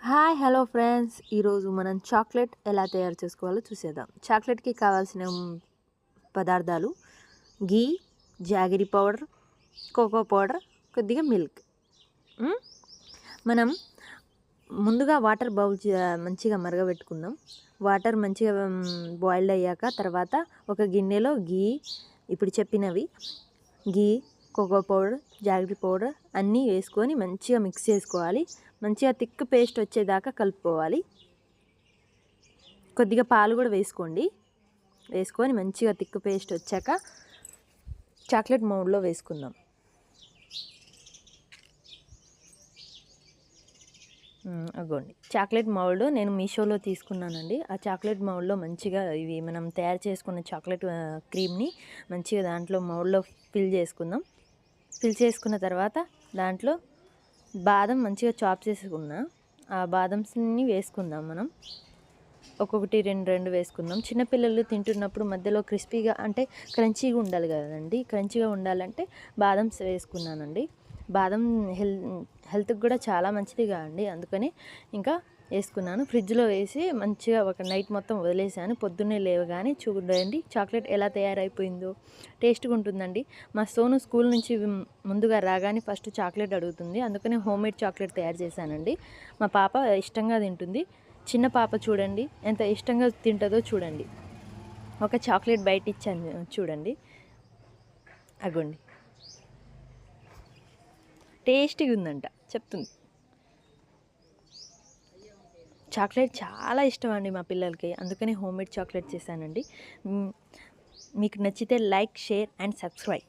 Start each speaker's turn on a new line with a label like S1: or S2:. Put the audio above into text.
S1: Hi hello friends, ఈరోజు మనం chocolate ఎలా తయారు చేసుకోవాలో చూసేద్దాం. చాక్లెట్కి కావాల్సిన పదార్థాలు గీ, జాగరీ పౌడర్, కోకో పౌడర్, కొద్దిగా మిల్క్. మనం ముందుగా వాటర్ బౌల్ మంచిగా మరగబెట్టుకుందాం. వాటర్ మంచిగా బాయిల్డ్ అయ్యాక తర్వాత ఒక గిన్నెలో గీ, ఇప్పుడు చెప్పినవి గీ, కోకో పౌడర్, జాగరీ పౌడర్ అన్నీ వేసుకొని మంచిగా మిక్స్ చేసుకోవాలి. మంచిగా థిక్ పేస్ట్ వచ్చేదాకా కలుపుకోవాలి. కొద్దిగా పాలు కూడా వేసుకొని మంచిగా థిక్ పేస్ట్ వచ్చాక చాక్లెట్ మౌల్డ్లో వేసుకుందాం. అగోండి, చాక్లెట్ మౌల్డ్ నేను మీషోలో తీసుకున్నానండి. ఆ చాక్లెట్ మౌల్డ్లో మంచిగా ఇవి మనం తయారు చేసుకున్న చాక్లెట్ క్రీమ్ని మంచిగా దాంట్లో మౌల్డ్లో ఫిల్ చేసుకున్న తర్వాత దాంట్లో బాదం మంచిగా చాప్ చేసుకున్న ఆ బాదంస్ని వేసుకుందాం. మనం ఒక్కొక్కటి రెండు వేసుకుందాం. చిన్నపిల్లలు తింటున్నప్పుడు మధ్యలో క్రిస్పీగా అంటే క్రంచీగా ఉండాలి కదండి. క్రంచీగా ఉండాలంటే బాదమ్స్ వేసుకున్నానండి. బాదం హెల్త్కి కూడా చాలా మంచిది కాదండి, అందుకని ఇంకా వేసుకున్నాను. ఫ్రిడ్జ్లో వేసి మంచిగా ఒక నైట్ మొత్తం వదిలేసాను. పొద్దున్నే లేవగానే చూడండి చాక్లెట్ ఎలా తయారైపోయిందో. టేస్ట్గా ఉంటుందండి. మా సోను స్కూల్ నుంచి ముందుగా రాగానే ఫస్ట్ చాక్లెట్ అడుగుతుంది, అందుకని హోమ్మేడ్ చాక్లెట్ తయారు చేశానండి. మా పాప ఇష్టంగా తింటుంది. చిన్న పాప చూడండి ఎంత ఇష్టంగా తింటుందో చూడండి. ఒక చాక్లెట్ బయట ఇచ్చాను చూడండి, అగోండి. టేస్టీగా ఉందంట చెప్తుంది. చాక్లెట్ చాలా ఇష్టం అండి మా పిల్లలకి, అందుకని హోమ్మేడ్ చాక్లెట్ చేశానండి. మీకు నచ్చితే లైక్, షేర్ అండ్ సబ్స్క్రైబ్.